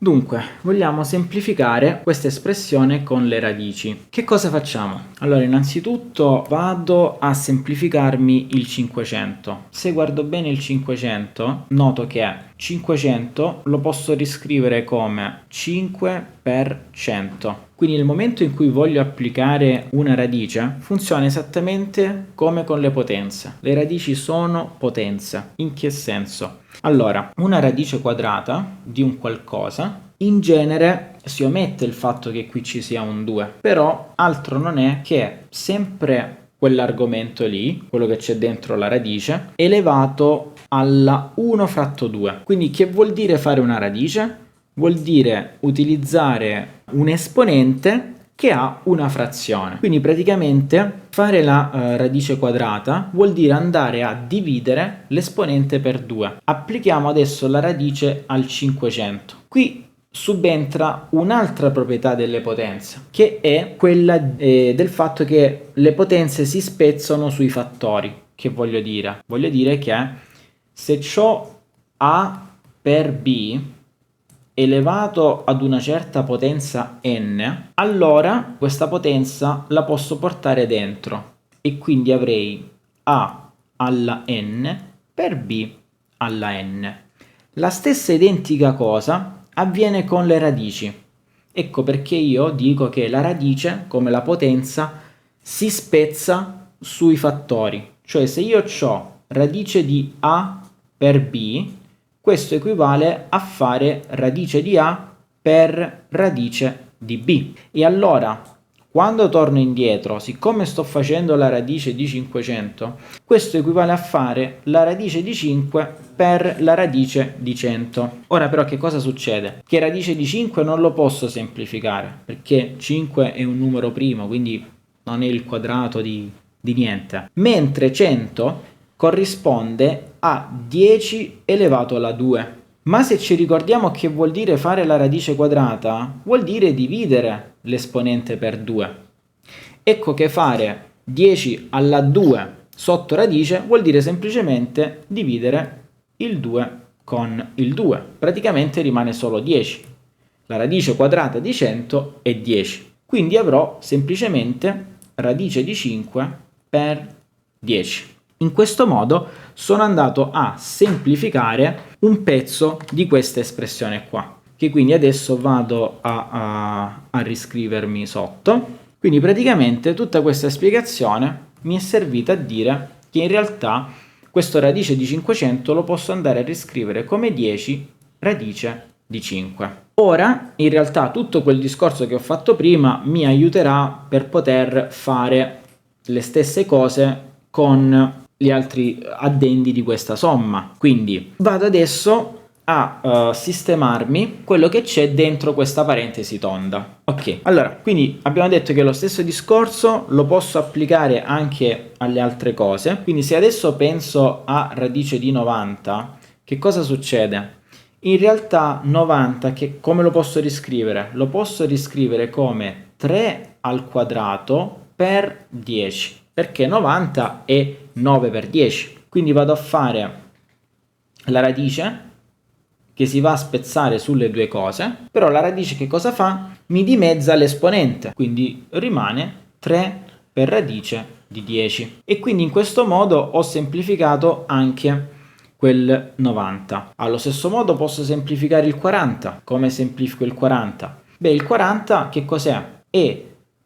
Dunque, vogliamo semplificare questa espressione con le radici. Che cosa facciamo? Allora, innanzitutto vado a semplificarmi il 500. Se guardo bene il 500, noto che 500 lo posso riscrivere come 5 per 100. Quindi nel momento in cui voglio applicare una radice, funziona esattamente come con le potenze. Le radici sono potenze. In che senso? Allora, una radice quadrata di un qualcosa, in genere si omette il fatto che qui ci sia un 2, però altro non è che sempre quell'argomento lì, quello che c'è dentro la radice, elevato alla 1 fratto 2. Quindi che vuol dire fare una radice? Vuol dire utilizzare un esponente che ha una frazione. Quindi praticamente fare la radice quadrata vuol dire andare a dividere l'esponente per 2. Applichiamo adesso la radice al 500. Qui subentra un'altra proprietà delle potenze, che è quella del fatto che le potenze si spezzano sui fattori. Che voglio dire? Voglio dire che se ho A per B elevato ad una certa potenza n, allora questa potenza la posso portare dentro e quindi avrei A alla n per B alla n. La stessa identica cosa avviene con le radici. Ecco perché io dico che la radice, come la potenza, si spezza sui fattori. Cioè se io ho radice di A per B, questo equivale a fare radice di A per radice di B. E allora, quando torno indietro, siccome sto facendo la radice di 500, questo equivale a fare la radice di 5 per la radice di 100. Ora però che cosa succede? Che radice di 5 non lo posso semplificare, perché 5 è un numero primo, quindi non è il quadrato di niente. Mentre 100 corrisponde a 10 elevato alla 2. Ma se ci ricordiamo che vuol dire fare la radice quadrata, vuol dire dividere l'esponente per 2. Ecco che fare 10 alla 2 sotto radice vuol dire semplicemente dividere il 2 con il 2. Praticamente rimane solo 10. La radice quadrata di 100 è 10. Quindi avrò semplicemente radice di 5 per 10. In questo modo sono andato a semplificare un pezzo di questa espressione qua, che quindi adesso vado a riscrivermi sotto. Quindi praticamente tutta questa spiegazione mi è servita a dire che in realtà questo radice di 500 lo posso andare a riscrivere come 10 radice di 5. Ora, in realtà, tutto quel discorso che ho fatto prima mi aiuterà per poter fare le stesse cose con gli altri addendi di questa somma. Quindi vado adesso a sistemarmi quello che c'è dentro questa parentesi tonda. Ok, allora, quindi abbiamo detto che lo stesso discorso lo posso applicare anche alle altre cose. Quindi se adesso penso a radice di 90, che cosa succede? In realtà 90, che come lo posso riscrivere? Lo posso riscrivere come 3 al quadrato per 10, perché 90 è 9 per 10. Quindi vado a fare la radice che si va a spezzare sulle due cose, però la radice che cosa fa? Mi dimezza l'esponente, quindi rimane 3 per radice di 10. E quindi in questo modo ho semplificato anche quel 90. Allo stesso modo posso semplificare il 40. Come semplifico il 40? Beh, il 40 che cos'è? È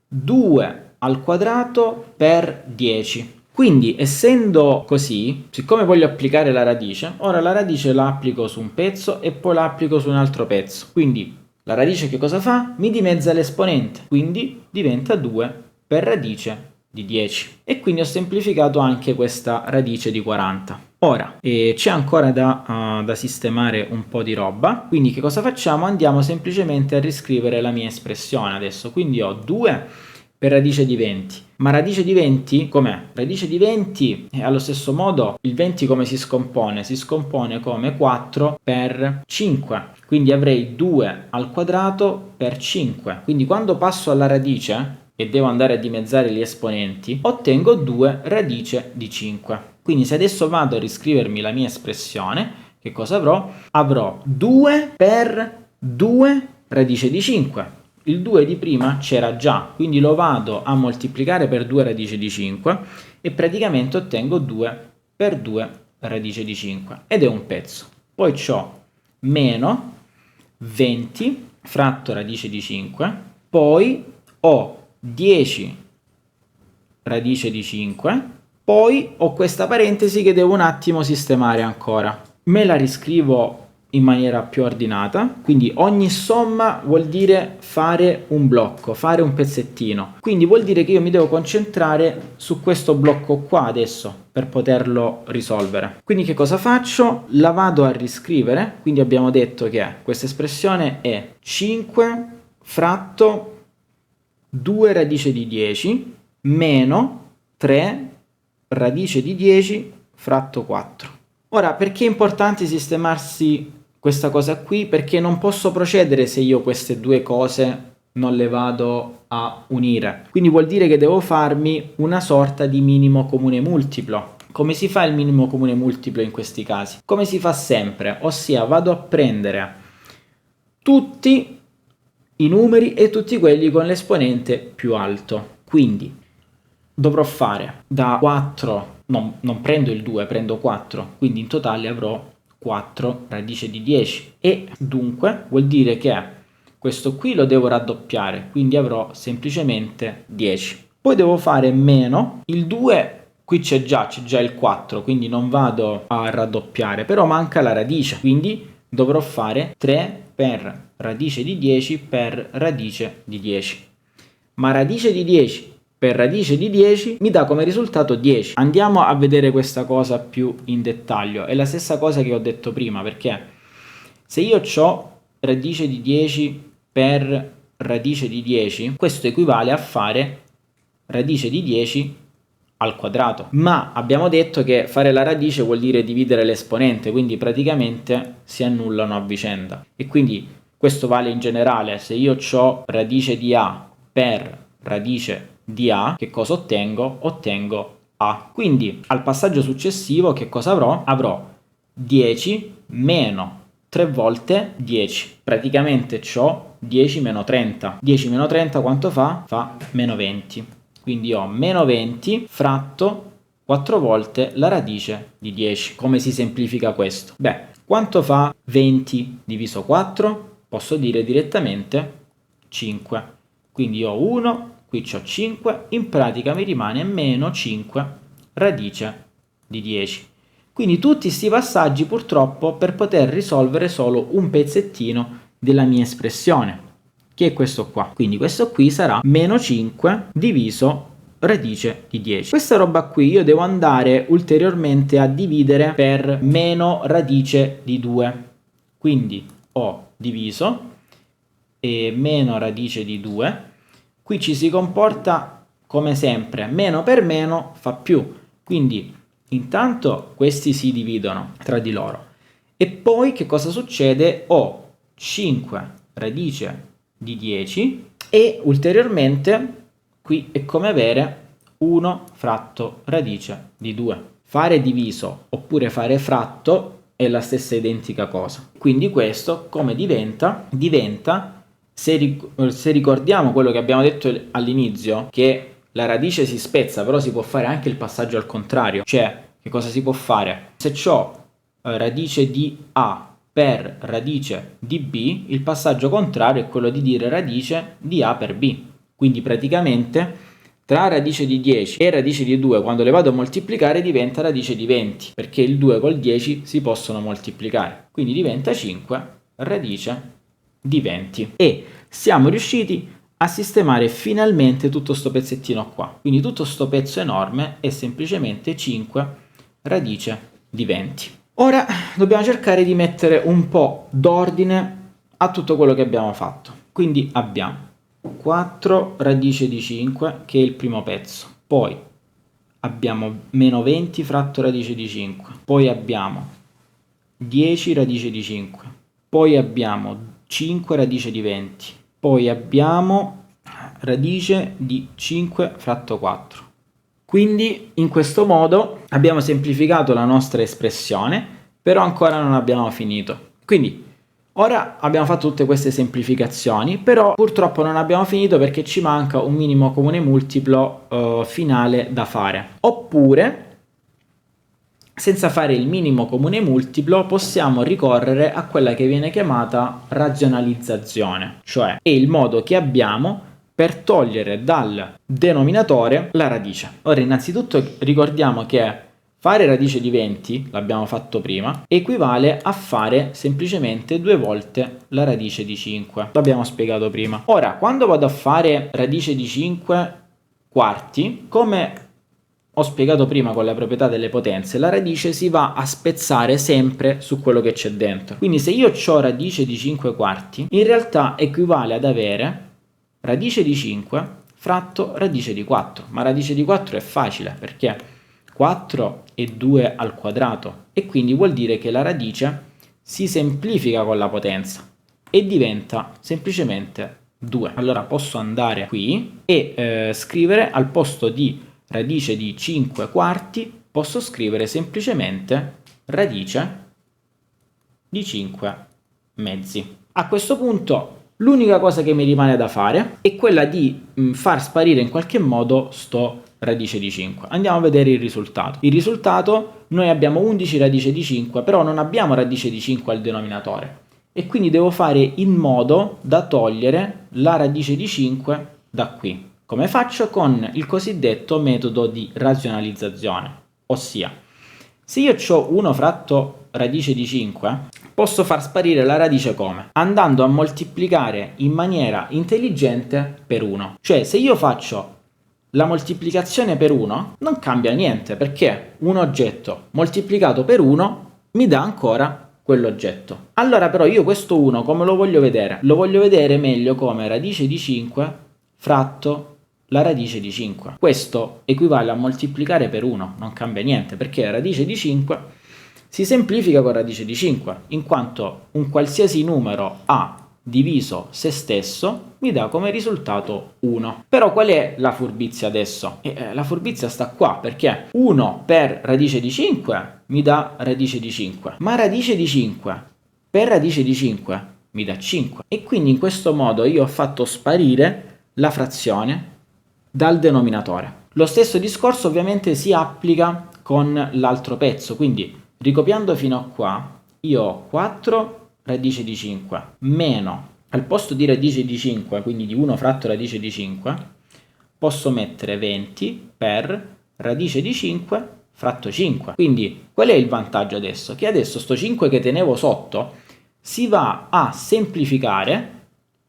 2 al quadrato per 10. Quindi, essendo così, siccome voglio applicare la radice, ora la radice la applico su un pezzo e poi la applico su un altro pezzo. Quindi la radice che cosa fa? Mi dimezza l'esponente, quindi diventa 2 per radice di 10. E quindi ho semplificato anche questa radice di 40. Ora, c'è ancora da sistemare un po' di roba, quindi che cosa facciamo? Andiamo semplicemente a riscrivere la mia espressione adesso. Quindi ho 2 per radice di 20. Ma radice di 20 com'è? Radice di 20 è allo stesso modo il 20 come si scompone? Si scompone come 4 per 5. Quindi avrei 2 al quadrato per 5. Quindi quando passo alla radice e devo andare a dimezzare gli esponenti, ottengo 2 radice di 5. Quindi se adesso vado a riscrivermi la mia espressione, che cosa avrò? Avrò 2 per 2 radice di 5. Il 2 di prima c'era già, quindi lo vado a moltiplicare per 2 radice di 5 e praticamente ottengo 2 per 2 radice di 5 ed è un pezzo. Poi ho meno 20 fratto radice di 5, poi ho 10 radice di 5, poi ho questa parentesi che devo un attimo sistemare ancora. Me la riscrivo in maniera più ordinata, quindi ogni somma vuol dire fare un blocco, fare un pezzettino, quindi vuol dire che io mi devo concentrare su questo blocco qua adesso per poterlo risolvere. Quindi che cosa faccio? La vado a riscrivere, quindi abbiamo detto che questa espressione è 5 fratto 2 radice di 10 meno 3 radice di 10 fratto 4. Ora, perché è importante sistemarsi questa cosa qui? Perché non posso procedere se io queste due cose non le vado a unire. Quindi vuol dire che devo farmi una sorta di minimo comune multiplo. Come si fa il minimo comune multiplo in questi casi? Come si fa sempre, ossia vado a prendere tutti i numeri e tutti quelli con l'esponente più alto. Quindi dovrò fare da 4, non prendo il 2, prendo 4, quindi in totale avrò 4 radice di 10 e dunque vuol dire che questo qui lo devo raddoppiare, quindi avrò semplicemente 10. Poi devo fare meno il 2, qui c'è già il 4, quindi non vado a raddoppiare, però manca la radice, quindi dovrò fare 3 per radice di 10 per radice di 10. Ma radice di 10 per radice di 10 mi dà come risultato 10. Andiamo a vedere questa cosa più in dettaglio. È la stessa cosa che ho detto prima, perché se io ho radice di 10 per radice di 10, questo equivale a fare radice di 10 al quadrato. Ma abbiamo detto che fare la radice vuol dire dividere l'esponente, quindi praticamente si annullano a vicenda. E quindi questo vale in generale. Se io ho radice di A per radice di A, che cosa ottengo? Ottengo A. Quindi al passaggio successivo che cosa avrò? Avrò 10 meno 3 volte 10. Praticamente ho 10 meno 30. 10 meno 30 quanto fa? Fa meno 20. Quindi ho meno 20 fratto 4 volte la radice di 10. Come si semplifica questo? Beh, quanto fa 20 diviso 4? Posso dire direttamente 5. Quindi ho 1, qui ho 5, in pratica mi rimane meno 5 radice di 10. Quindi tutti questi passaggi purtroppo per poter risolvere solo un pezzettino della mia espressione, che è questo qua. Quindi questo qui sarà meno 5 diviso radice di 10. Questa roba qui io devo andare ulteriormente a dividere per meno radice di 2. Quindi ho diviso e meno radice di 2. Qui ci si comporta come sempre, meno per meno fa più, quindi intanto questi si dividono tra di loro e poi che cosa succede? Ho 5 radice di 10 e ulteriormente qui è come avere 1 fratto radice di 2. Fare diviso oppure fare fratto è la stessa identica cosa, quindi questo come diventa? Se ricordiamo quello che abbiamo detto all'inizio, che la radice si spezza, però si può fare anche il passaggio al contrario, cioè che cosa si può fare? Se ho radice di A per radice di B, il passaggio contrario è quello di dire radice di A per B. Quindi praticamente tra radice di 10 e radice di 2, quando le vado a moltiplicare, diventa radice di 20, perché il 2 col 10 si possono moltiplicare. Quindi diventa 5 radice di 20 e siamo riusciti a sistemare finalmente tutto sto pezzettino qua. Quindi tutto sto pezzo enorme è semplicemente 5 radice di 20. Ora dobbiamo cercare di mettere un po' d'ordine a tutto quello che abbiamo fatto. Quindi abbiamo 4 radice di 5 che è il primo pezzo, poi abbiamo meno 20 fratto radice di 5, poi abbiamo 10 radice di 5, poi abbiamo 5 radice di 20, poi abbiamo radice di 5 fratto 4. Quindi in questo modo abbiamo semplificato la nostra espressione, però ancora non abbiamo finito. Quindi Ora abbiamo fatto tutte queste semplificazioni, però purtroppo non abbiamo finito perché ci manca un minimo comune multiplo finale da fare. Oppure, senza fare il minimo comune multiplo, possiamo ricorrere a quella che viene chiamata razionalizzazione, cioè è il modo che abbiamo per togliere dal denominatore la radice. Ora, innanzitutto ricordiamo che fare radice di 20, l'abbiamo fatto prima, equivale a fare semplicemente 2 volte la radice di 5. L'abbiamo spiegato prima. Ora, quando vado a fare radice di 5 quarti, come ho spiegato prima con la proprietà delle potenze, la radice si va a spezzare sempre su quello che c'è dentro. Quindi se io ho radice di 5 quarti, in realtà equivale ad avere radice di 5 fratto radice di 4. Ma radice di 4 è facile perché 4 è 2 al quadrato e quindi vuol dire che la radice si semplifica con la potenza e diventa semplicemente 2. Allora posso andare qui e scrivere al posto di radice di 5 quarti, posso scrivere semplicemente radice di 5 mezzi. A questo punto l'unica cosa che mi rimane da fare è quella di far sparire in qualche modo sto radice di 5. Andiamo a vedere il risultato. Il risultato, noi abbiamo 11 radice di 5, però non abbiamo radice di 5 al denominatore e quindi devo fare in modo da togliere la radice di 5 da qui. Come faccio? Con il cosiddetto metodo di razionalizzazione, ossia se io ho 1 fratto radice di 5, posso far sparire la radice come? Andando a moltiplicare in maniera intelligente per 1. Cioè se io faccio la moltiplicazione per 1 non cambia niente perché un oggetto moltiplicato per 1 mi dà ancora quell'oggetto. Allora però io questo 1 come lo voglio vedere? Lo voglio vedere meglio come radice di 5 fratto la radice di 5. Questo equivale a moltiplicare per 1, non cambia niente perché radice di 5 si semplifica con radice di 5, in quanto un qualsiasi numero a diviso se stesso mi dà come risultato 1. Però qual è la furbizia adesso? La furbizia sta qua perché 1 per radice di 5 mi dà radice di 5, ma radice di 5 per radice di 5 mi dà 5 e quindi in questo modo io ho fatto sparire la frazione dal denominatore. Lo stesso discorso ovviamente si applica con l'altro pezzo, quindi ricopiando fino a qua io ho 4 radice di 5 meno, al posto di radice di 5, quindi di 1 fratto radice di 5, posso mettere 20 per radice di 5 fratto 5. Quindi qual è il vantaggio adesso? Che adesso sto 5 che tenevo sotto si va a semplificare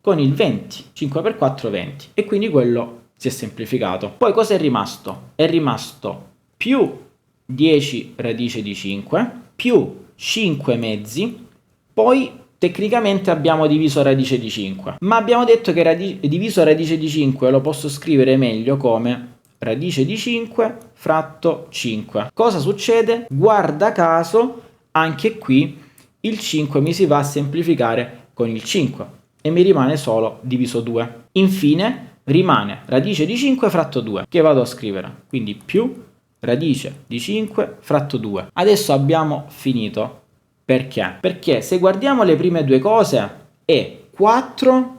con il 20, 5 per 4 20 e quindi quello si è semplificato. Poi cosa è rimasto? È rimasto più 10 radice di 5 più 5 mezzi, poi tecnicamente abbiamo diviso radice di 5, ma abbiamo detto che diviso radice di 5 lo posso scrivere meglio come radice di 5 fratto 5. Cosa succede? Guarda caso, anche qui il 5 mi si va a semplificare con il 5 e mi rimane solo diviso 2. Infine rimane radice di 5 fratto 2, che vado a scrivere, quindi più radice di 5 fratto 2. Adesso abbiamo finito. Perché? Perché se guardiamo le prime due cose è 4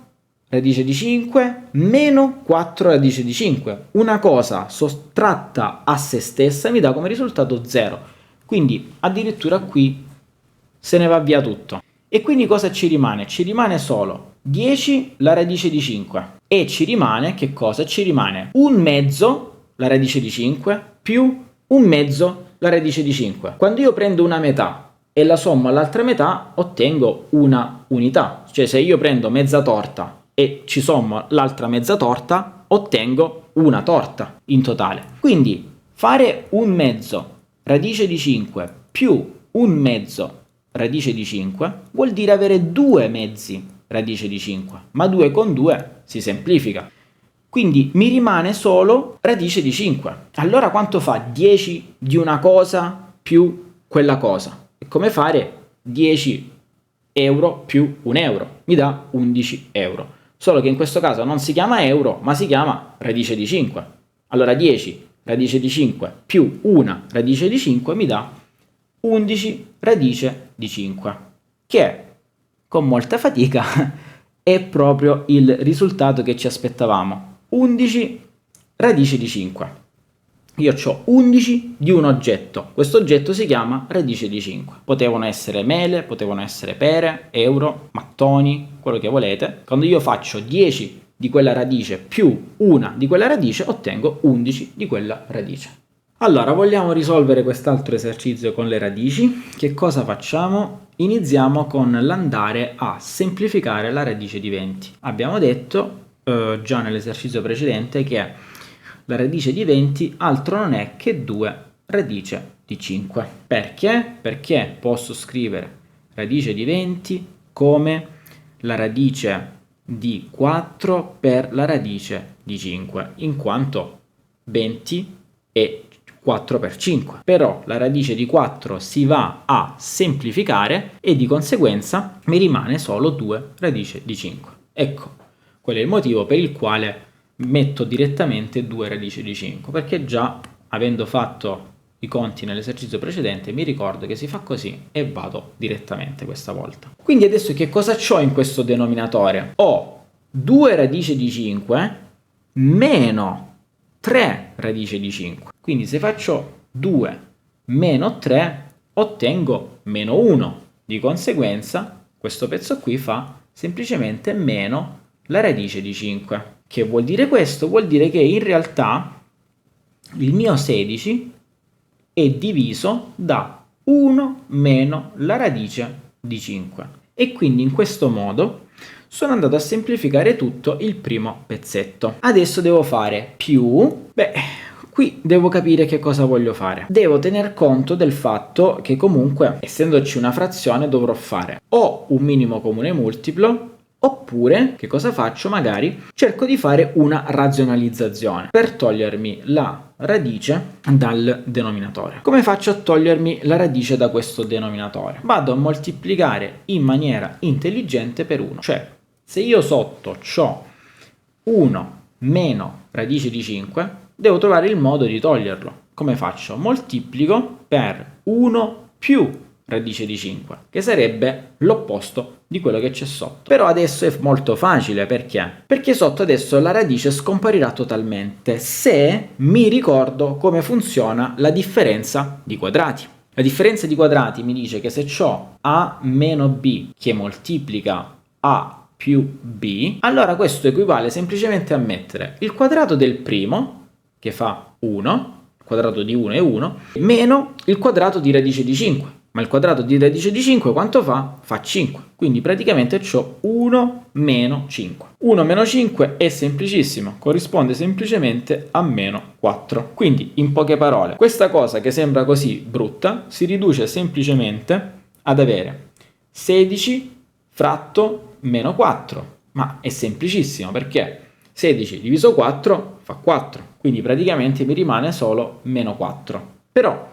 radice di 5 meno 4 radice di 5. Una cosa sottratta a se stessa mi dà come risultato 0. Quindi addirittura qui se ne va via tutto. E quindi cosa ci rimane? Ci rimane solo 10 la radice di 5 e ci rimane che cosa? Ci rimane un mezzo la radice di 5 più un mezzo la radice di 5. Quando io prendo una metà e la sommo all'altra metà ottengo una unità, cioè se io prendo mezza torta e ci sommo l'altra mezza torta ottengo una torta in totale. Quindi fare un mezzo radice di 5 più un mezzo radice di 5 vuol dire avere 2 mezzi radice di 5, ma 2 con 2 si semplifica. Quindi mi rimane solo radice di 5. Allora quanto fa 10 di una cosa più quella cosa? È come fare 10 euro più un euro. Mi dà 11 euro. Solo che in questo caso non si chiama euro, ma si chiama radice di 5. Allora 10 radice di 5 più una radice di 5 mi dà 11 radice di 5. Che con molta fatica è proprio il risultato che ci aspettavamo. 11 radice di 5. Io ho 11 di un oggetto, questo oggetto si chiama radice di 5. Potevano essere mele, potevano essere pere, euro, mattoni, quello che volete. Quando io faccio 10 di quella radice più una di quella radice, ottengo 11 di quella radice. Allora, vogliamo risolvere quest'altro esercizio con le radici. Che cosa facciamo? Iniziamo con l'andare a semplificare la radice di 20. Abbiamo detto già nell'esercizio precedente che la radice di 20 altro non è che 2 radice di 5. Perché? Perché posso scrivere radice di 20 come la radice di 4 per la radice di 5, in quanto 20 è 4 per 5. Però la radice di 4 si va a semplificare e di conseguenza mi rimane solo 2 radice di 5. Ecco, quello è il motivo per il quale metto direttamente 2 radici di 5, perché già avendo fatto i conti nell'esercizio precedente mi ricordo che si fa così e vado direttamente questa volta. Quindi adesso che cosa ho in questo denominatore? Ho 2 radici di 5 meno 3 radici di 5. Quindi se faccio 2 meno 3 ottengo meno 1. Di conseguenza questo pezzo qui fa semplicemente meno la radice di 5. Che vuol dire questo? Vuol dire che in realtà il mio 16 è diviso da 1 meno la radice di 5. E quindi in questo modo sono andato a semplificare tutto il primo pezzetto. Adesso devo fare più. Qui devo capire che cosa voglio fare. Devo tener conto del fatto che comunque, essendoci una frazione, dovrò fare o un minimo comune multiplo, oppure, che cosa faccio? Magari cerco di fare una razionalizzazione per togliermi la radice dal denominatore. Come faccio a togliermi la radice da questo denominatore? Vado a moltiplicare in maniera intelligente per 1. Cioè, se io sotto ho 1 meno radice di 5, devo trovare il modo di toglierlo. Come faccio? Moltiplico per 1 più radice di 5, che sarebbe l'opposto di quello che c'è sotto. Però adesso è molto facile, perché? Perché sotto adesso la radice scomparirà totalmente se mi ricordo come funziona la differenza di quadrati. La differenza di quadrati mi dice che se ho a meno b che moltiplica a più b, allora questo equivale semplicemente a mettere il quadrato del primo, che fa 1, il quadrato di 1 è 1, meno il quadrato di radice di 5. Ma il quadrato di radice di 5 quanto fa? Fa 5. Quindi praticamente ho 1 meno 5. 1 meno 5 è semplicissimo, corrisponde semplicemente a meno 4. Quindi, in poche parole, questa cosa che sembra così brutta si riduce semplicemente ad avere 16 fratto meno 4. Ma è semplicissimo, perché 16 diviso 4 fa 4. Quindi praticamente mi rimane solo meno 4. Però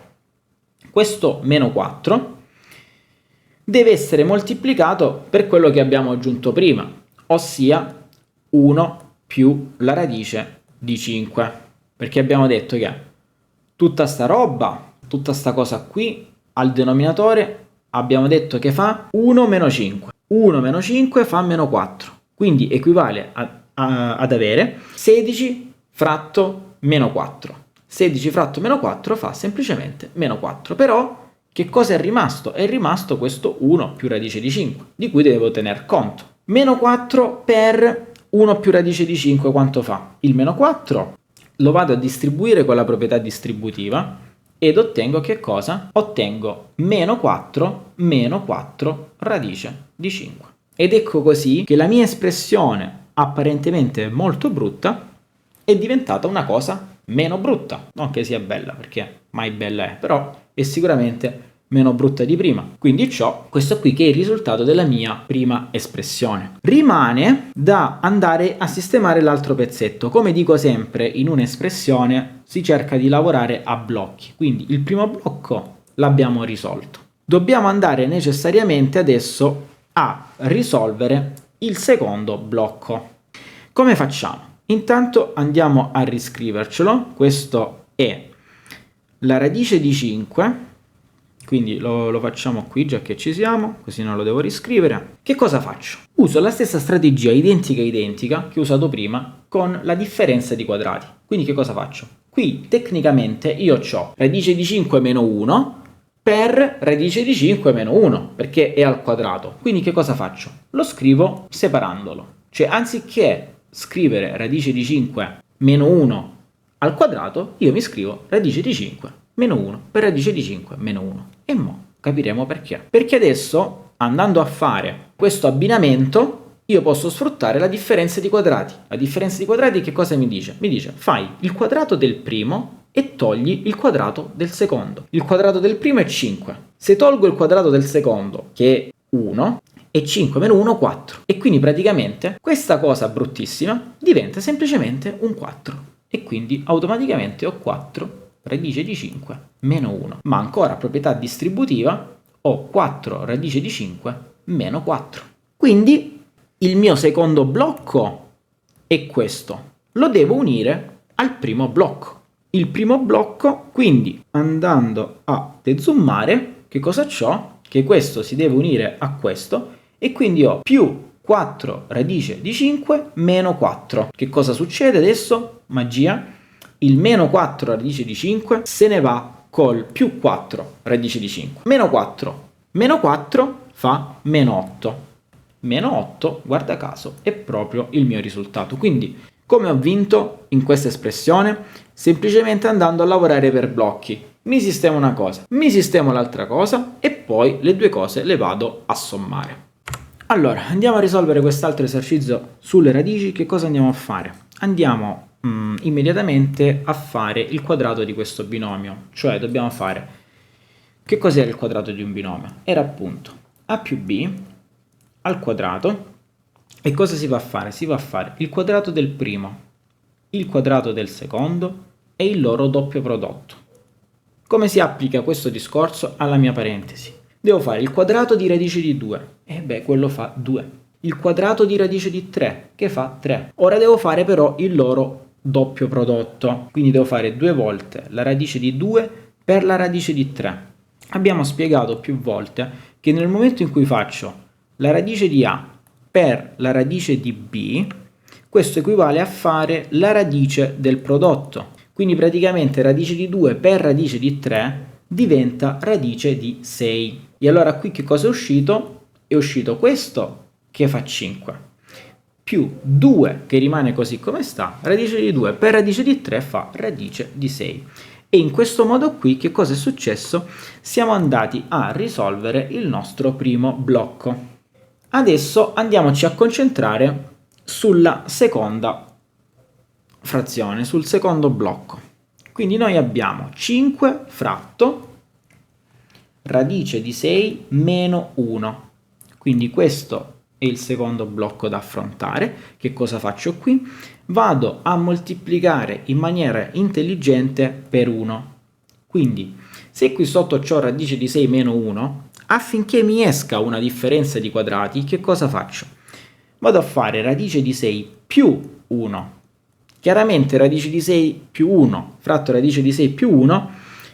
questo meno 4 deve essere moltiplicato per quello che abbiamo aggiunto prima, ossia 1 più la radice di 5, perché abbiamo detto che tutta sta roba, tutta sta cosa qui, al denominatore abbiamo detto che fa 1 meno 5. 1 meno 5 fa meno 4, quindi equivale ad avere 16 fratto meno 4. 16 fratto meno 4 fa semplicemente meno 4. Però che cosa è rimasto? È rimasto questo 1 più radice di 5, di cui devo tener conto. Meno 4 per 1 più radice di 5 quanto fa? Il meno 4 lo vado a distribuire con la proprietà distributiva ed ottengo che cosa? Ottengo meno 4 radice di 5. Ed ecco così che la mia espressione apparentemente molto brutta è diventata una cosa meno brutta, non che sia bella, perché mai bella è, però è sicuramente meno brutta di prima. Quindi c'ho questo qui che è il risultato della mia prima espressione. Rimane da andare a sistemare l'altro pezzetto. Come dico sempre, in un'espressione si cerca di lavorare a blocchi, quindi il primo blocco l'abbiamo risolto. Dobbiamo andare necessariamente adesso a risolvere il secondo blocco. Come facciamo? Intanto andiamo a riscrivercelo. Questo è la radice di 5 quindi lo facciamo qui già che ci siamo, così non lo devo riscrivere. Che cosa faccio? Uso la stessa strategia identica che ho usato prima con la differenza di quadrati. Quindi che cosa faccio? Qui tecnicamente io ho radice di 5 meno 1 per radice di 5 meno 1, perché è al quadrato. Quindi che cosa faccio? Lo scrivo separandolo. Cioè anziché scrivere radice di 5 meno 1 al quadrato, io mi scrivo radice di 5 meno 1 per radice di 5 meno 1. E mo capiremo perché. Perché adesso, andando a fare questo abbinamento, io posso sfruttare la differenza di quadrati. La differenza di quadrati che cosa mi dice? Mi dice fai il quadrato del primo e togli il quadrato del secondo. Il quadrato del primo è 5. Se tolgo il quadrato del secondo, che è 1, e 5 meno 1, 4. E quindi praticamente questa cosa bruttissima diventa semplicemente un 4. E quindi automaticamente ho 4 radice di 5 meno 1. Ma ancora proprietà distributiva, ho 4 radice di 5 meno 4. Quindi il mio secondo blocco è questo. Lo devo unire al primo blocco. Il primo blocco, quindi andando a dezoomare, che cosa c'ho? Che questo si deve unire a questo e quindi ho più 4 radice di 5 meno 4. Che cosa succede adesso? Magia. Il meno 4 radice di 5 se ne va col più 4 radice di 5. Meno 4 fa meno 8. Meno 8, guarda caso, è proprio il mio risultato. Quindi, come ho vinto in questa espressione? Semplicemente andando a lavorare per blocchi. Mi sistemo una cosa, mi sistemo l'altra cosa e poi le due cose le vado a sommare. Allora, andiamo a risolvere quest'altro esercizio sulle radici. Che cosa andiamo a fare? Andiamo immediatamente a fare il quadrato di questo binomio. Cioè dobbiamo fare... Che cos'era il quadrato di un binomio? Era appunto a più b al quadrato. E cosa si va a fare? Si va a fare il quadrato del primo, il quadrato del secondo e il loro doppio prodotto. Come si applica questo discorso alla mia parentesi? Devo fare il quadrato di radice di 2, e beh, quello fa 2. Il quadrato di radice di 3, che fa 3. Ora devo fare però il loro doppio prodotto, quindi devo fare 2 volte la radice di 2 per la radice di 3. Abbiamo spiegato più volte che nel momento in cui faccio la radice di A per la radice di B, questo equivale a fare la radice del prodotto. Quindi praticamente radice di 2 per radice di 3 diventa radice di 6. E allora qui che cosa è uscito? È uscito questo che fa 5, più 2 che rimane così come sta, radice di 2 per radice di 3 fa radice di 6. E in questo modo qui che cosa è successo? Siamo andati a risolvere il nostro primo blocco. Adesso andiamoci a concentrare sulla seconda frazione, sul secondo blocco. Quindi noi abbiamo 5 fratto radice di 6 meno 1. Quindi questo è il secondo blocco da affrontare. Che cosa faccio qui? Vado a moltiplicare in maniera intelligente per 1. Quindi se qui sotto c'ho radice di 6 meno 1, affinché mi esca una differenza di quadrati, che cosa faccio? Vado a fare radice di 6 più 1. Chiaramente radice di 6 più 1 fratto radice di 6 più 1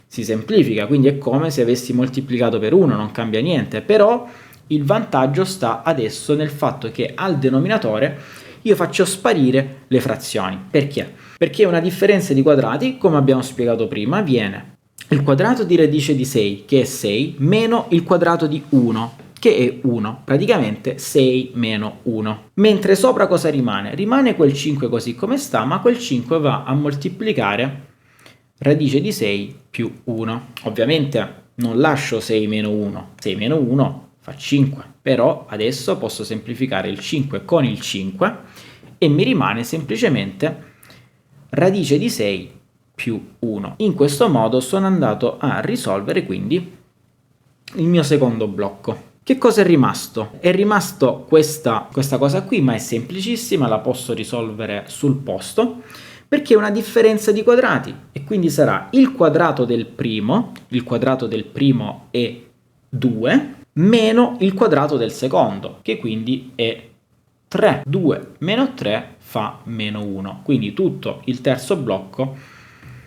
si semplifica, quindi è come se avessi moltiplicato per 1, non cambia niente, però il vantaggio sta adesso nel fatto che al denominatore io faccio sparire le frazioni. Perché? Perché una differenza di quadrati, come abbiamo spiegato prima, viene il quadrato di radice di 6, che è 6, meno il quadrato di 1, che è 1, praticamente 6 meno 1. Mentre sopra cosa rimane? Rimane quel 5 così come sta, ma quel 5 va a moltiplicare radice di 6 più 1. Ovviamente non lascio 6 meno 1, 6 meno 1 fa 5, però adesso posso semplificare il 5 con il 5 e mi rimane semplicemente radice di 6 più 1. In questo modo sono andato a risolvere quindi il mio secondo blocco. Che cosa è rimasto? È rimasto questa cosa qui, ma è semplicissima, la posso risolvere sul posto, perché è una differenza di quadrati e quindi sarà il quadrato del primo è 2, meno il quadrato del secondo, che quindi è 3. 2 meno 3 fa meno 1, quindi tutto il terzo blocco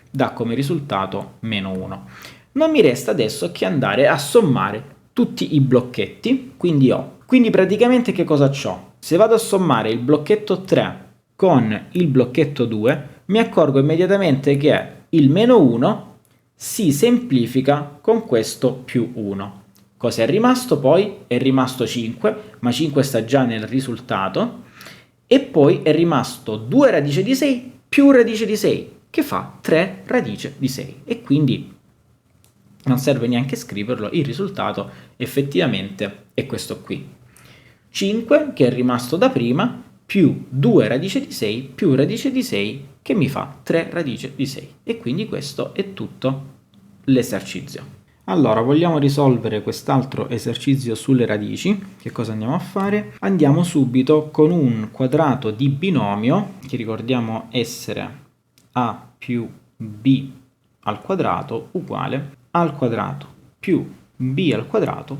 dà come risultato meno 1. Non mi resta adesso che andare a sommare tutti i blocchetti, quindi praticamente che cosa c'ho? Se vado a sommare il blocchetto 3 con il blocchetto 2, mi accorgo immediatamente che il meno 1 si semplifica con questo più 1. Cosa è rimasto poi? È rimasto 5, ma 5 sta già nel risultato, e poi è rimasto 2 radice di 6 più radice di 6, che fa 3 radice di 6, e quindi non serve neanche scriverlo, il risultato effettivamente è questo qui. 5 che è rimasto da prima più 2 radice di 6 più radice di 6 che mi fa 3 radice di 6, e quindi questo è tutto l'esercizio. Allora, vogliamo risolvere quest'altro esercizio sulle radici. Che cosa andiamo a fare? Andiamo subito con un quadrato di binomio che ricordiamo essere a più b al quadrato uguale al quadrato più b al quadrato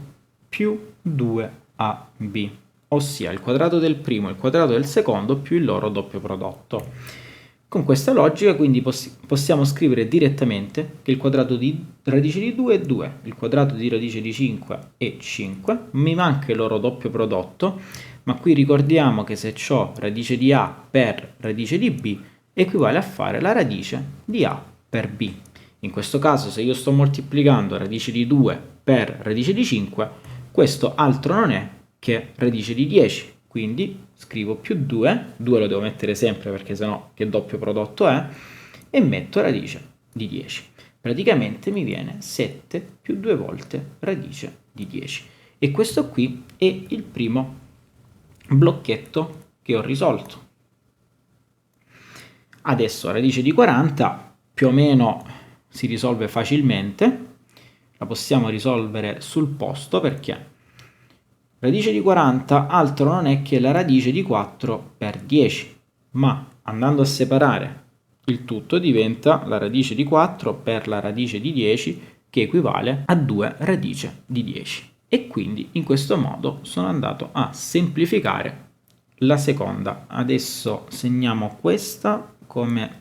più 2ab, ossia il quadrato del primo e il quadrato del secondo più il loro doppio prodotto. Con questa logica quindi possiamo scrivere direttamente che il quadrato di radice di 2 è 2, il quadrato di radice di 5 è 5, mi manca il loro doppio prodotto, ma qui ricordiamo che se ho radice di a per radice di b equivale a fare la radice di a per b. In questo caso, se io sto moltiplicando radice di 2 per radice di 5, questo altro non è che radice di 10, quindi scrivo più 2, 2 lo devo mettere sempre perché sennò che doppio prodotto è, e metto radice di 10. Praticamente mi viene 7 più 2 volte radice di 10. E questo qui è il primo blocchetto che ho risolto. Adesso radice di 40 più o meno si risolve facilmente, la possiamo risolvere sul posto perché radice di 40 altro non è che la radice di 4 per 10, ma andando a separare il tutto diventa la radice di 4 per la radice di 10, che equivale a 2 radice di 10. E quindi in questo modo sono andato a semplificare la seconda. Adesso segniamo questa come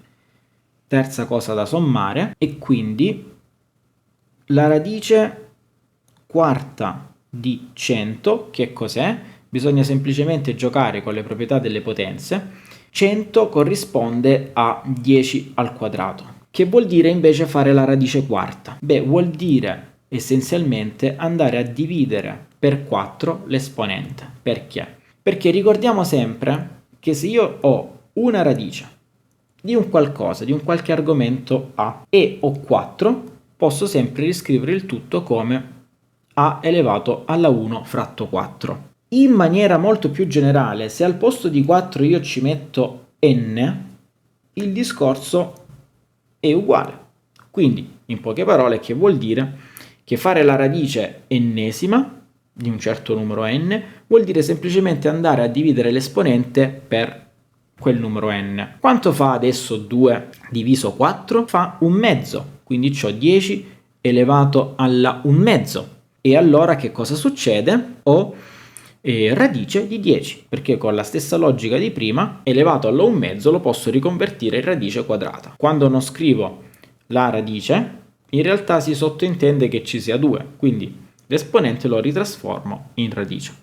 terza cosa da sommare, e quindi la radice quarta di 100, che cos'è? Bisogna semplicemente giocare con le proprietà delle potenze. 100 corrisponde a 10 al quadrato. Che vuol dire invece fare la radice quarta? Beh, vuol dire essenzialmente andare a dividere per 4 l'esponente. Perché? Perché ricordiamo sempre che se io ho una radice di un qualcosa, di un qualche argomento a, e ho 4, posso sempre riscrivere il tutto come a elevato alla 1 fratto 4. In maniera molto più generale, se al posto di 4 io ci metto n, il discorso è uguale. Quindi, in poche parole, che vuol dire? Che fare la radice ennesima di un certo numero n vuol dire semplicemente andare a dividere l'esponente per quel numero n. Quanto fa adesso 2 diviso 4? Fa un mezzo, quindi ho 10 elevato alla 1 mezzo. E allora che cosa succede? Ho radice di 10, perché con la stessa logica di prima, elevato alla 1 mezzo lo posso riconvertire in radice quadrata. Quando non scrivo la radice, in realtà si sottintende che ci sia 2, quindi l'esponente lo ritrasformo in radice.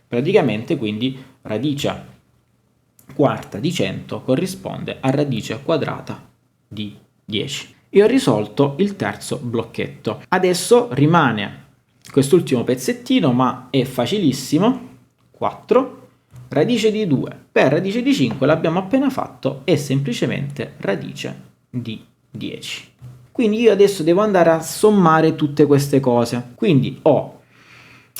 Praticamente quindi radice quarta di 100 corrisponde a radice quadrata di 10. E ho risolto il terzo blocchetto. Adesso rimane quest'ultimo pezzettino, ma è facilissimo. 4 radice di 2 per radice di 5 l'abbiamo appena fatto, è semplicemente radice di 10. Quindi io adesso devo andare a sommare tutte queste cose. Quindi ho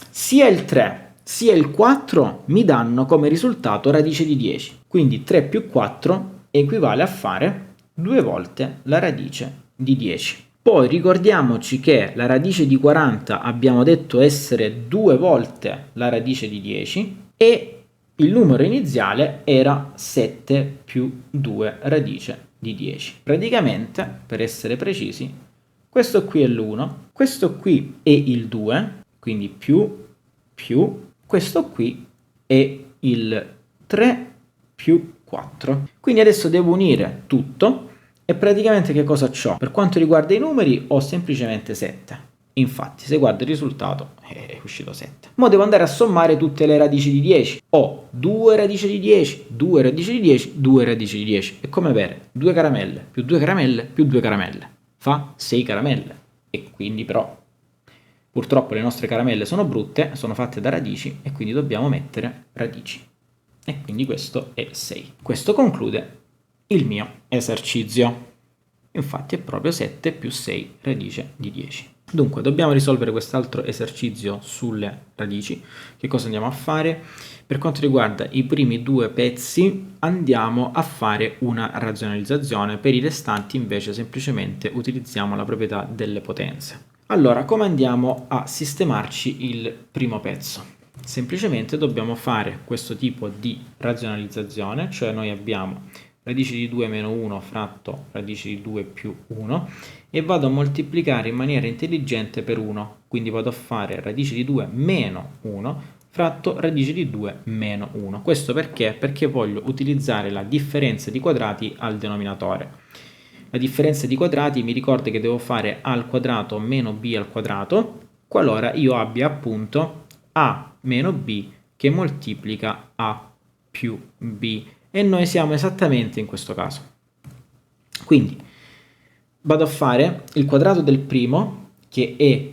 sia il 3 sia il 4 mi danno come risultato radice di 10. Quindi 3 più 4 equivale a fare 2 volte la radice di 10. Poi ricordiamoci che la radice di 40 abbiamo detto essere 2 volte la radice di 10 e il numero iniziale era 7 più 2 radice di 10. Praticamente, per essere precisi, questo qui è l'1, questo qui è il 2, quindi più, questo qui è il 3 più 4. Quindi adesso devo unire tutto E praticamente che cosa ho? Per quanto riguarda i numeri ho semplicemente 7. Infatti, se guardo il risultato, è uscito 7. Ora devo andare a sommare tutte le radici di 10. Ho 2 radici di 10, 2 radici di 10, 2 radici di 10. È come avere 2 caramelle, più 2 caramelle, più 2 caramelle. Fa 6 caramelle. E quindi però, purtroppo le nostre caramelle sono brutte, sono fatte da radici, e quindi dobbiamo mettere radici. E quindi questo è 6. Questo conclude il mio esercizio. Infatti è proprio 7 più 6 radice di 10. Dunque dobbiamo risolvere quest'altro esercizio sulle radici. Che cosa andiamo a fare? Per quanto riguarda i primi due pezzi andiamo a fare una razionalizzazione, per i restanti invece semplicemente utilizziamo la proprietà delle potenze. Allora, come andiamo a sistemarci il primo pezzo? Semplicemente dobbiamo fare questo tipo di razionalizzazione, cioè noi abbiamo radice di 2 meno 1 fratto radice di 2 più 1 e vado a moltiplicare in maniera intelligente per 1, quindi vado a fare radice di 2 meno 1 fratto radice di 2 meno 1. Questo perché? Perché voglio utilizzare la differenza di quadrati al denominatore. La differenza di quadrati mi ricorda che devo fare a al quadrato meno b al quadrato qualora io abbia appunto a meno b che moltiplica a più b. E noi siamo esattamente in questo caso. Quindi vado a fare il quadrato del primo, che è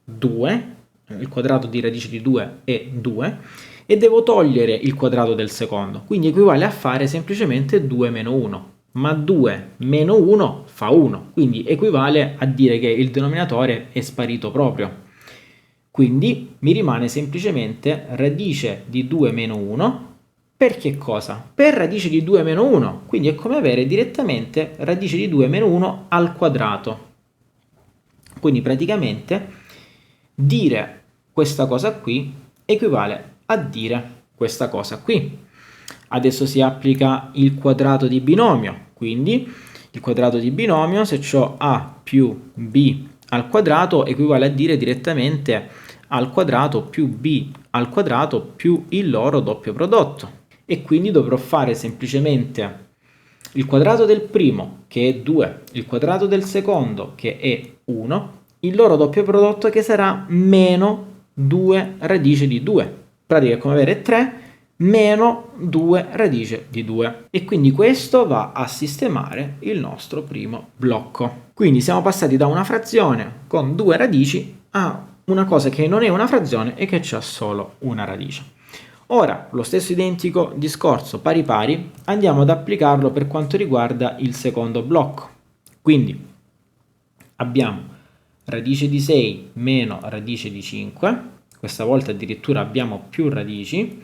2, il quadrato di radice di 2 è 2, e devo togliere il quadrato del secondo, quindi equivale a fare semplicemente 2 meno 1, ma 2 meno 1 fa 1, quindi equivale a dire che il denominatore è sparito proprio. Quindi mi rimane semplicemente radice di 2 meno 1, per che cosa? Per radice di 2 meno 1, quindi è come avere direttamente radice di 2 meno 1 al quadrato. Quindi praticamente dire questa cosa qui equivale a dire questa cosa qui. Adesso si applica il quadrato di binomio, quindi il quadrato di binomio, se ho a più b al quadrato, equivale a dire direttamente al quadrato più b al quadrato più il loro doppio prodotto. E quindi dovrò fare semplicemente il quadrato del primo, che è 2, il quadrato del secondo, che è 1, il loro doppio prodotto che sarà meno 2 radice di 2. In pratica è come avere 3 meno 2 radice di 2. E quindi questo va a sistemare il nostro primo blocco. Quindi siamo passati da una frazione con 2 radici a una cosa che non è una frazione e che ha solo una radice. Ora, lo stesso identico discorso pari pari andiamo ad applicarlo per quanto riguarda il secondo blocco. Quindi abbiamo radice di 6 meno radice di 5, questa volta addirittura abbiamo più radici,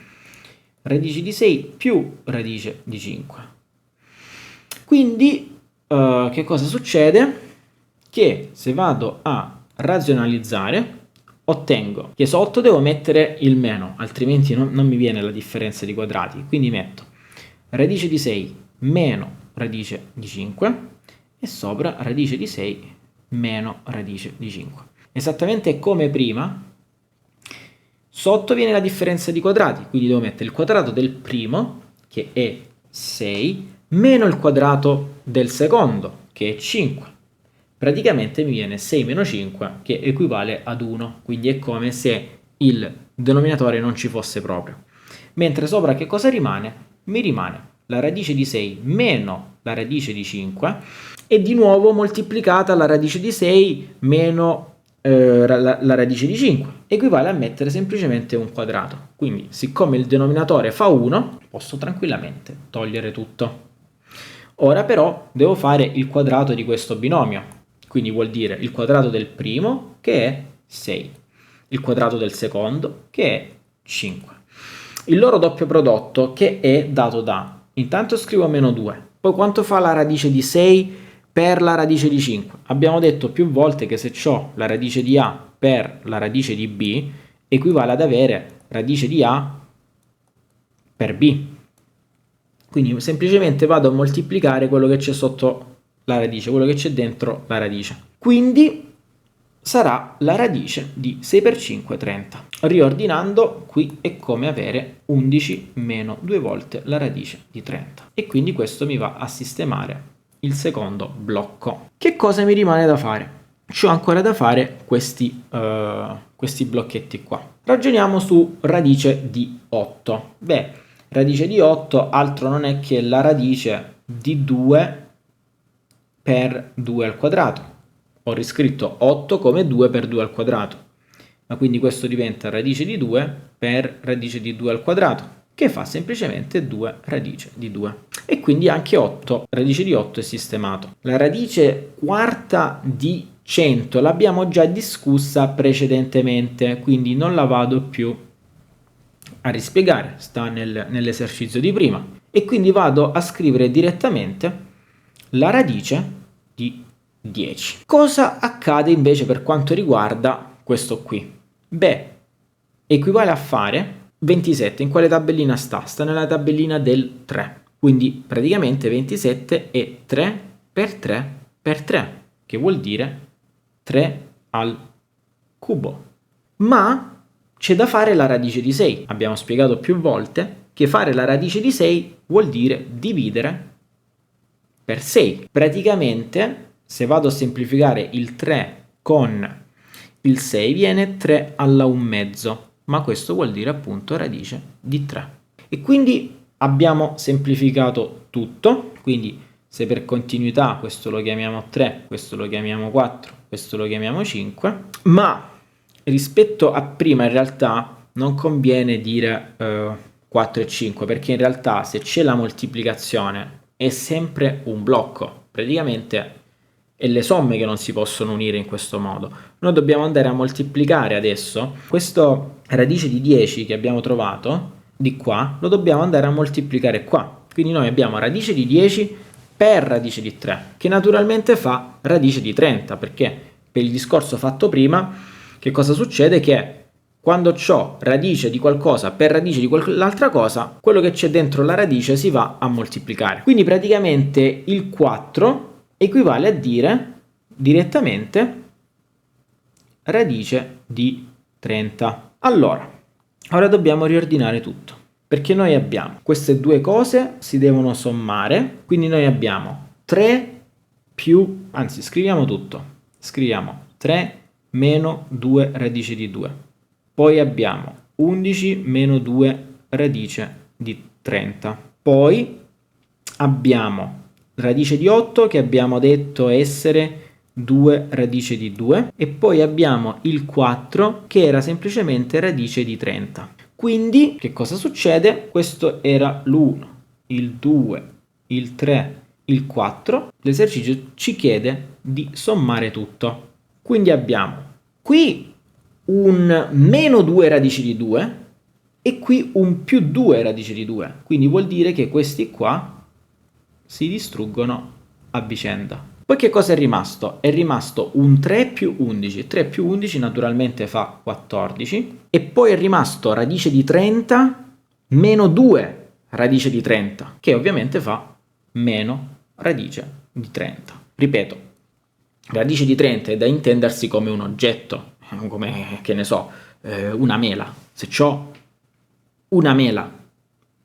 radice di 6 più radice di 5. Quindi che cosa succede? Che se vado a razionalizzare ottengo che sotto devo mettere il meno, altrimenti non mi viene la differenza di quadrati, quindi metto radice di 6 meno radice di 5 e sopra radice di 6 meno radice di 5. Esattamente come prima, sotto viene la differenza di quadrati, quindi devo mettere il quadrato del primo, che è 6, meno il quadrato del secondo, che è 5. Praticamente mi viene 6 meno 5 che equivale ad 1, quindi è come se il denominatore non ci fosse proprio. Mentre sopra che cosa rimane? Mi rimane la radice di 6 meno la radice di 5 e di nuovo moltiplicata la radice di 6 meno la radice di 5, equivale a mettere semplicemente un quadrato. Quindi siccome il denominatore fa 1 posso tranquillamente togliere tutto. Ora però devo fare il quadrato di questo binomio. Quindi vuol dire il quadrato del primo, che è 6, il quadrato del secondo, che è 5. Il loro doppio prodotto, che è dato da, intanto scrivo meno 2, poi quanto fa la radice di 6 per la radice di 5? Abbiamo detto più volte che se ho la radice di A per la radice di B, equivale ad avere radice di A per B. Quindi semplicemente vado a moltiplicare quello che c'è sotto la radice, quello che c'è dentro la radice. Quindi sarà la radice di 6 per 5, 30. Riordinando, qui è come avere 11 meno 2 volte la radice di 30. E quindi questo mi va a sistemare il secondo blocco. Che cosa mi rimane da fare? C'ho ancora da fare questi blocchetti qua. Ragioniamo su radice di 8. Beh, radice di 8 altro non è che la radice di 2 per 2 al quadrato. Ho riscritto 8 come 2 per 2 al quadrato, ma quindi questo diventa radice di 2 per radice di 2 al quadrato, che fa semplicemente 2 radice di 2. E quindi anche 8, radice di 8 è sistemato. La radice quarta di 100 l'abbiamo già discussa precedentemente, quindi non la vado più a rispiegare, sta nell'esercizio di prima. E quindi vado a scrivere direttamente la radice di 10. Cosa accade invece per quanto riguarda questo qui? Beh, equivale a fare 27. In quale tabellina sta? Sta nella tabellina del 3. Quindi praticamente 27 è 3 per 3 per 3, che vuol dire 3 al cubo. Ma c'è da fare la radice di 6. Abbiamo spiegato più volte che fare la radice di 6 vuol dire dividere per 6. Praticamente, se vado a semplificare il 3 con il 6 viene 3 alla 1 mezzo, ma questo vuol dire appunto radice di 3. E quindi abbiamo semplificato tutto, quindi se per continuità questo lo chiamiamo 3, questo lo chiamiamo 4, questo lo chiamiamo 5, ma rispetto a prima in realtà non conviene dire 4 e 5, perché in realtà se c'è la moltiplicazione è sempre un blocco, praticamente è le somme che non si possono unire in questo modo. Noi dobbiamo andare a moltiplicare adesso questo radice di 10 che abbiamo trovato di qua, lo dobbiamo andare a moltiplicare qua. Quindi noi abbiamo radice di 10 per radice di 3, che naturalmente fa radice di 30, perché per il discorso fatto prima, che cosa succede? Che quando ho radice di qualcosa per radice di quell'altra cosa, quello che c'è dentro la radice si va a moltiplicare. Quindi praticamente il 4 equivale a dire direttamente radice di 30. Allora, ora dobbiamo riordinare tutto, perché noi abbiamo queste due cose si devono sommare, quindi noi abbiamo 3 più, anzi scriviamo tutto, scriviamo 3 meno 2 radice di 2, poi abbiamo 11 meno 2 radice di 30, poi abbiamo radice di 8 che abbiamo detto essere 2 radice di 2 e poi abbiamo il 4 che era semplicemente radice di 30. Quindi che cosa succede? Questo era l'1, il 2, il 3, il 4. L'esercizio ci chiede di sommare tutto. Quindi abbiamo qui un meno 2 radici di 2 e qui un più 2 radice di 2. Quindi vuol dire che questi qua si distruggono a vicenda. Poi che cosa è rimasto? È rimasto un 3 più 11. 3 più 11 naturalmente fa 14. E poi è rimasto radice di 30 meno 2 radice di 30, che ovviamente fa meno radice di 30. Ripeto, radice di 30 è da intendersi come un oggetto, come, che ne so, una mela. Se ho una mela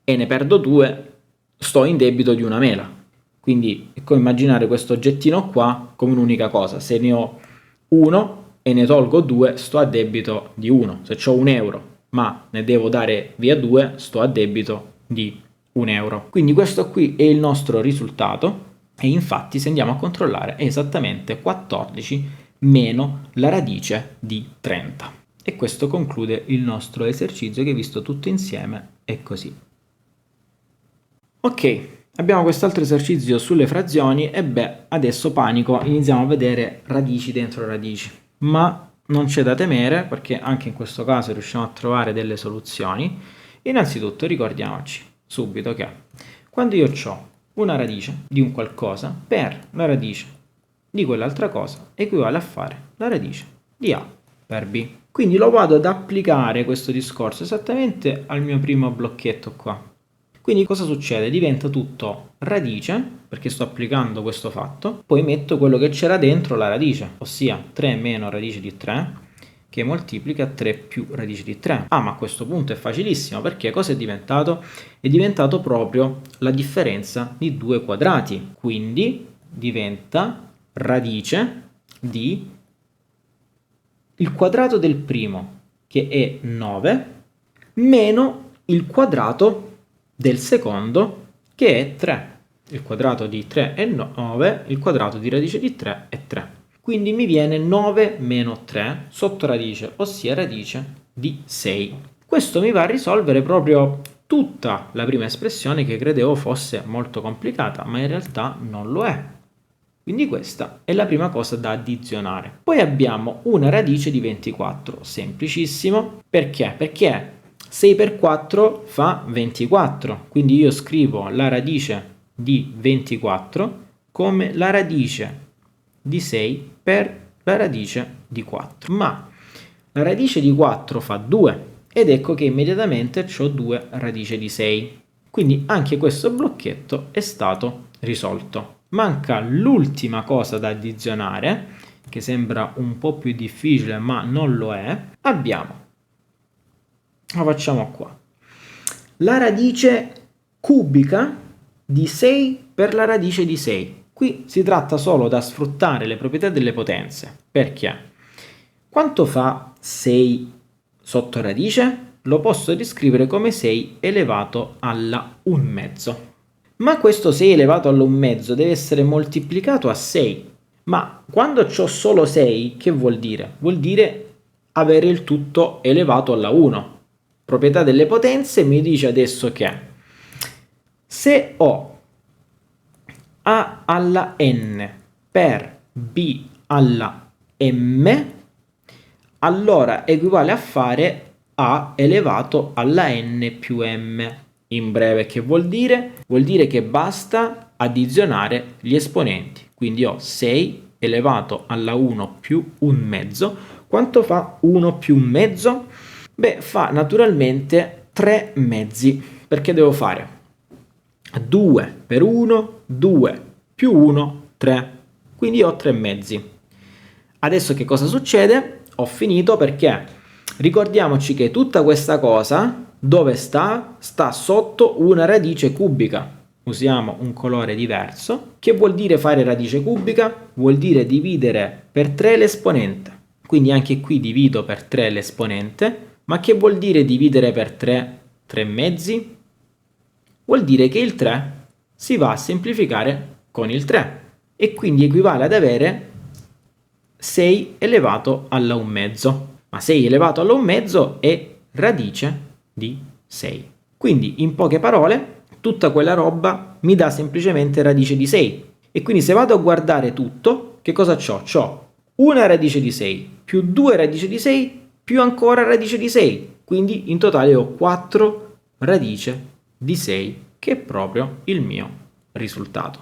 e ne perdo 2, sto in debito di una mela. Quindi è come immaginare questo oggettino qua come un'unica cosa. Se ne ho uno e ne tolgo 2, sto a debito di 1. Se ho 1 euro ma ne devo dare via 2, sto a debito di 1 euro. Quindi questo qui è il nostro risultato e infatti se andiamo a controllare è esattamente 14 meno la radice di 30. E questo conclude il nostro esercizio che visto tutto insieme è così. Ok. Abbiamo quest'altro esercizio sulle frazioni e beh, adesso panico, iniziamo a vedere radici dentro radici, ma non c'è da temere perché anche in questo caso riusciamo a trovare delle soluzioni. Innanzitutto ricordiamoci subito che quando io ho una radice di un qualcosa per la radice di quell'altra cosa equivale a fare la radice di A per B. Quindi lo vado ad applicare questo discorso esattamente al mio primo blocchetto qua. Quindi cosa succede? Diventa tutto radice, perché sto applicando questo fatto, poi metto quello che c'era dentro la radice, ossia 3 meno radice di 3, che moltiplica 3 più radice di 3. Ah, ma a questo punto è facilissimo, perché cosa è diventato? È diventato proprio la differenza di due quadrati, quindi diventa radice di il quadrato del primo, che è 9, meno il quadrato del secondo, che è 3. Il quadrato di 3 è 9, il quadrato di radice di 3 è 3. Quindi mi viene 9 meno 3 sotto radice, ossia radice di 6. Questo mi va a risolvere proprio tutta la prima espressione che credevo fosse molto complicata, ma in realtà non lo è. Quindi questa è la prima cosa da addizionare. Poi abbiamo una radice di 24, semplicissimo. Perché? Perché 6 per 4 fa 24, quindi io scrivo la radice di 24 come la radice di 6 per la radice di 4. Ma la radice di 4 fa 2 ed ecco che immediatamente ho 2 radici di 6. Quindi anche questo blocchetto è stato risolto. Manca l'ultima cosa da addizionare, che sembra un po' più difficile ma non lo è. Lo facciamo qua. La radice cubica di 6 per la radice di 6. Qui si tratta solo da sfruttare le proprietà delle potenze. Perché? Quanto fa 6 sotto radice? Lo posso descrivere come 6 elevato alla 1 mezzo. Ma questo 6 elevato alla 1 mezzo deve essere moltiplicato a 6. Ma quando ho solo 6, che vuol dire? Vuol dire avere il tutto elevato alla 1. Proprietà delle potenze mi dice adesso che se ho A alla n per B alla m, allora equivale a fare A elevato alla n più m. In breve, che vuol dire? Vuol dire che basta addizionare gli esponenti. Quindi ho 6 elevato alla 1 più 1 mezzo. Quanto fa 1 più 1 mezzo? Beh, fa naturalmente 3 mezzi, perché devo fare 2 per 1, 2 più 1, 3. Quindi ho 3 mezzi. Adesso che cosa succede? Ho finito perché ricordiamoci che tutta questa cosa dove sta? Sta sotto una radice cubica. Usiamo un colore diverso. Che vuol dire fare radice cubica? Vuol dire dividere per 3 l'esponente. Quindi anche qui divido per 3 l'esponente. Ma che vuol dire dividere per 3? 3 mezzi? Vuol dire che il 3 si va a semplificare con il 3 e quindi equivale ad avere 6 elevato alla 1 mezzo. Ma 6 elevato alla 1 mezzo è radice di 6. Quindi in poche parole tutta quella roba mi dà semplicemente radice di 6. E quindi se vado a guardare tutto, che cosa c'ho? C'ho una radice di 6 più 2 radici di 6 più ancora radice di 6. Quindi in totale ho 4 radice di 6, che è proprio il mio risultato.